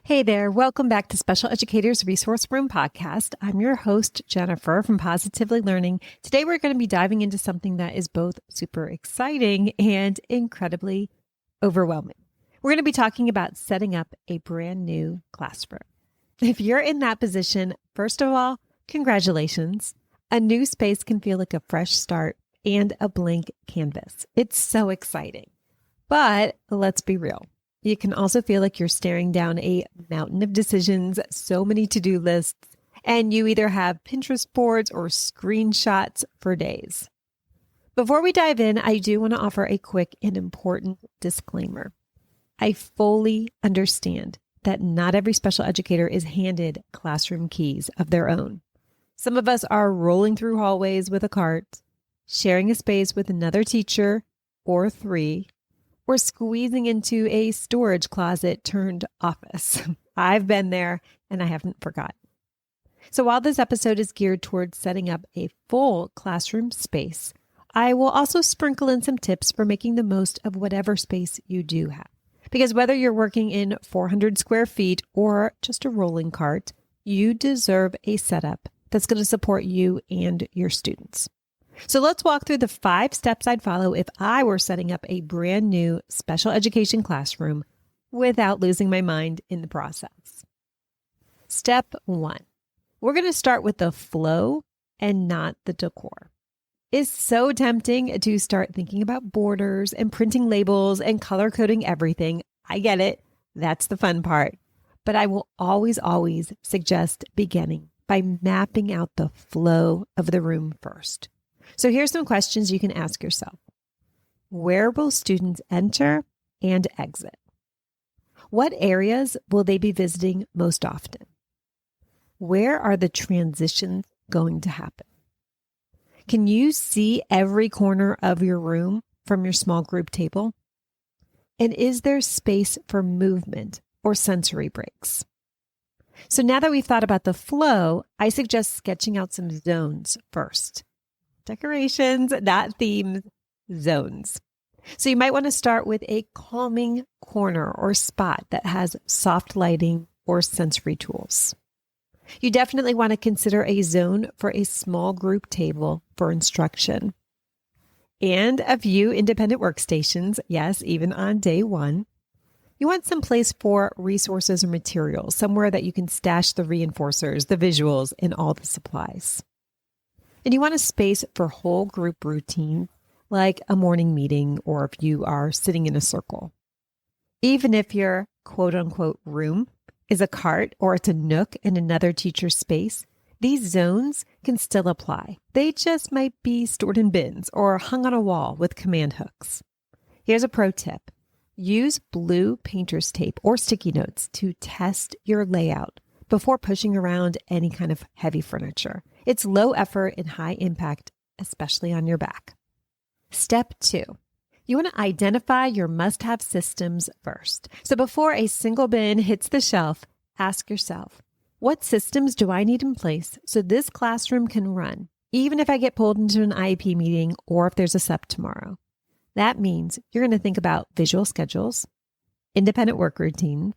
Hey there, welcome back to Special Educators Resource Room Podcast. I'm your host, Jennifer from Positively Learning. Today we're going to be diving into something that is both super exciting and incredibly overwhelming. We're going to be talking about setting up a brand new classroom. If you're in that position, first of all, congratulations. A new space can feel like a fresh start and a blank canvas. It's so exciting. But let's be real. You can also feel like you're staring down a mountain of decisions, so many to-do lists, and you either have Pinterest boards or screenshots for days. Before we dive in, I do want to offer a quick and important disclaimer. I fully understand that not every special educator is handed classroom keys of their own. Some of us are rolling through hallways with a cart, sharing a space with another teacher or three, or squeezing into a storage closet turned office. I've been there and I haven't forgotten. So while this episode is geared towards setting up a full classroom space, I will also sprinkle in some tips for making the most of whatever space you do have. Because whether you're working in 400 square feet or just a rolling cart, you deserve a setup that's going to support you and your students. So let's walk through the 5 steps I'd follow if I were setting up a brand new special education classroom without losing my mind in the process. Step 1, we're going to start with the flow and not the decor. It's so tempting to start thinking about borders and printing labels and color coding everything. I get it. That's the fun part. But I will always suggest beginning by mapping out the flow of the room first. So here's some questions you can ask yourself. Where will students enter and exit? What areas will they be visiting most often? Where are the transitions going to happen? Can you see every corner of your room from your small group table? And is there space for movement or sensory breaks? So now that we've thought about the flow, I suggest sketching out some zones first. Decorations, not themes, zones. So you might want to start with a calming corner or spot that has soft lighting or sensory tools. You definitely want to consider a zone for a small group table for instruction. And a few independent workstations, yes, even on day 1. You want some place for resources or materials, somewhere that you can stash the reinforcers, the visuals, and all the supplies. And you want a space for whole group routine, like a morning meeting or if you are sitting in a circle. Even if your quote-unquote room is a cart or it's a nook in another teacher's space, these zones can still apply. They just might be stored in bins or hung on a wall with command hooks. Here's a pro tip. Use blue painter's tape or sticky notes to test your layout before pushing around any kind of heavy furniture. It's low effort and high impact, especially on your back. Step 2, you want to identify your must-have systems first. So before a single bin hits the shelf, ask yourself, what systems do I need in place so this classroom can run, even if I get pulled into an IEP meeting or if there's a SEP tomorrow? That means you're going to think about visual schedules, independent work routines,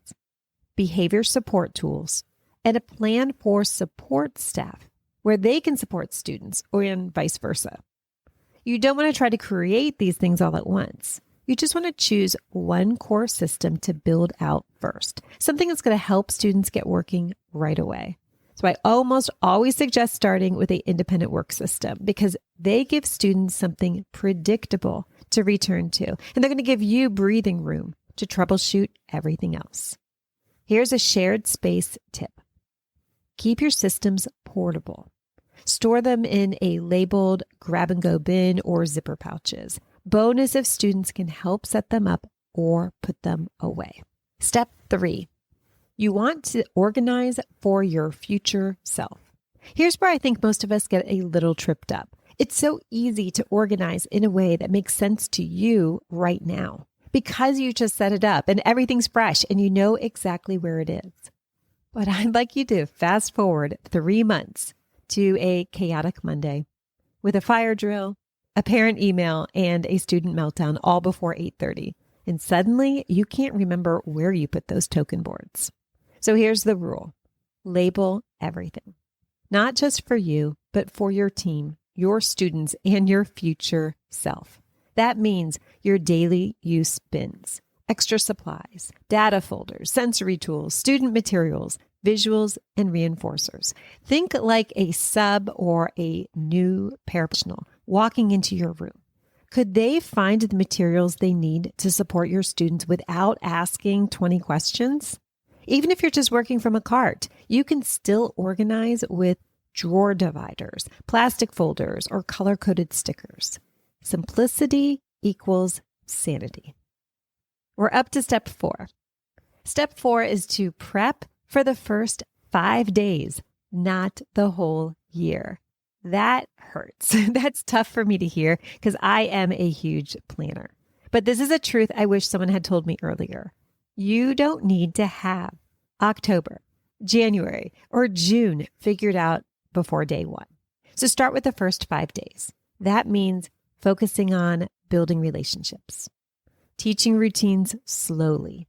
behavior support tools, and a plan for support staff where they can support students or and vice versa. You don't want to try to create these things all at once. You just want to choose one core system to build out first, something that's going to help students get working right away. So I almost always suggest starting with an independent work system because they give students something predictable to return to, and they're going to give you breathing room to troubleshoot everything else. Here's a shared space tip. Keep your systems portable. Store them in a labeled grab-and-go bin or zipper pouches. Bonus if students can help set them up or put them away. Step 3, you want to organize for your future self. Here's where I think most of us get a little tripped up. It's so easy to organize in a way that makes sense to you right now because you just set it up and everything's fresh and you know exactly where it is. But I'd like you to fast forward 3 months to a chaotic Monday with a fire drill, a parent email, and a student meltdown all before 8:30. And suddenly you can't remember where you put those token boards. So here's the rule. Label everything. Not just for you, but for your team, your students, and your future self. That means your daily use bins, extra supplies, data folders, sensory tools, student materials, visuals, and reinforcers. Think like a sub or a new paraprofessional walking into your room. Could they find the materials they need to support your students without asking 20 questions? Even if you're just working from a cart, you can still organize with drawer dividers, plastic folders, or color-coded stickers. Simplicity equals sanity. We're up to step 4. Step 4 is to prep for the first 5 days, not the whole year. That hurts. That's tough for me to hear because I am a huge planner. But this is a truth I wish someone had told me earlier. You don't need to have October, January, or June figured out before day 1. So start with the first 5 days. That means focusing on building relationships, teaching routines slowly,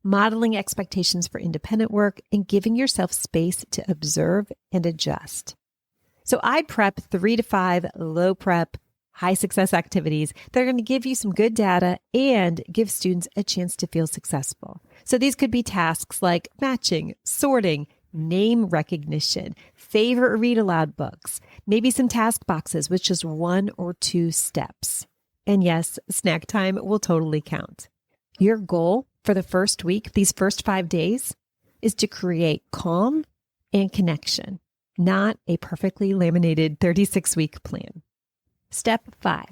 modeling expectations for independent work, and giving yourself space to observe and adjust. So I prep 3 to 5 low prep, high success activities that are going to give you some good data and give students a chance to feel successful. So these could be tasks like matching, sorting, name recognition, favorite read aloud books, maybe some task boxes with just 1 or 2 steps. And yes, snack time will totally count. Your goal for the first week, these first 5 days, is to create calm and connection, not a perfectly laminated 36-week plan. Step 5,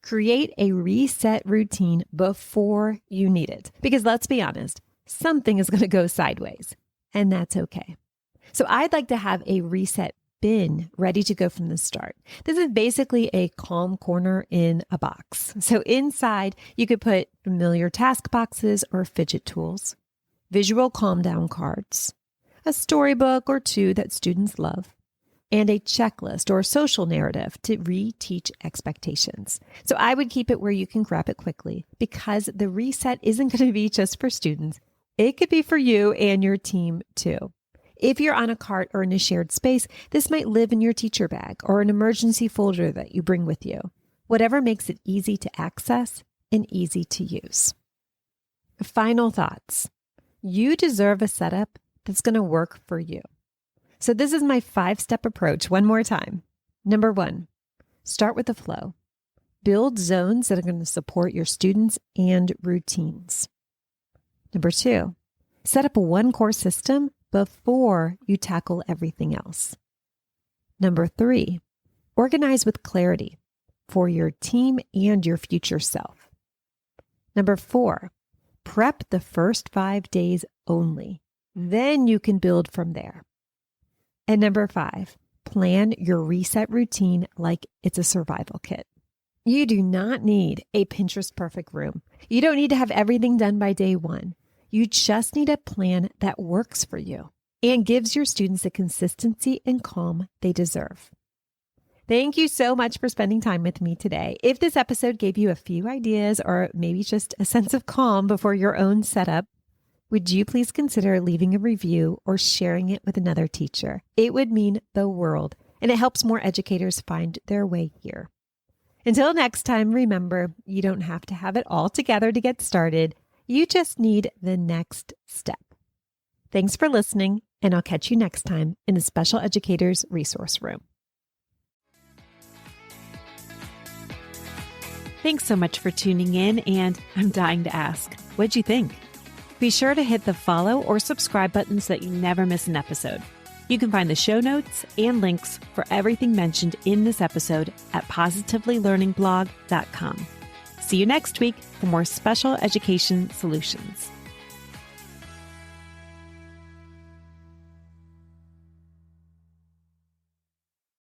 create a reset routine before you need it. Because let's be honest, something is going to go sideways, and that's okay. So I'd like to have a reset bin ready to go from the start. This is basically a calm corner in a box. So inside, you could put familiar task boxes or fidget tools, visual calm down cards, a storybook or 2 that students love, and a checklist or a social narrative to reteach expectations. So I would keep it where you can grab it quickly because the reset isn't going to be just for students. It could be for you and your team too. If you're on a cart or in a shared space, this might live in your teacher bag or an emergency folder that you bring with you. Whatever makes it easy to access and easy to use. Final thoughts. You deserve a setup that's going to work for you. So this is my 5-step approach one more time. Number 1, start with the flow. Build zones that are going to support your students and routines. Number 2, set up one core system before you tackle everything else. Number 3, organize with clarity for your team and your future self. Number 4, prep the first 5 days only. Then you can build from there. And number 5, plan your reset routine like it's a survival kit. You do not need a Pinterest perfect room. You don't need to have everything done by day 1. You just need a plan that works for you and gives your students the consistency and calm they deserve. Thank you so much for spending time with me today. If this episode gave you a few ideas or maybe just a sense of calm before your own setup, would you please consider leaving a review or sharing it with another teacher? It would mean the world, and it helps more educators find their way here. Until next time, remember, you don't have to have it all together to get started. You just need the next step. Thanks for listening, and I'll catch you next time in the Special Educators Resource Room. Thanks so much for tuning in, and I'm dying to ask, what'd you think? Be sure to hit the follow or subscribe buttons so that you never miss an episode. You can find the show notes and links for everything mentioned in this episode at positivelylearningblog.com. See you next week for more special education solutions.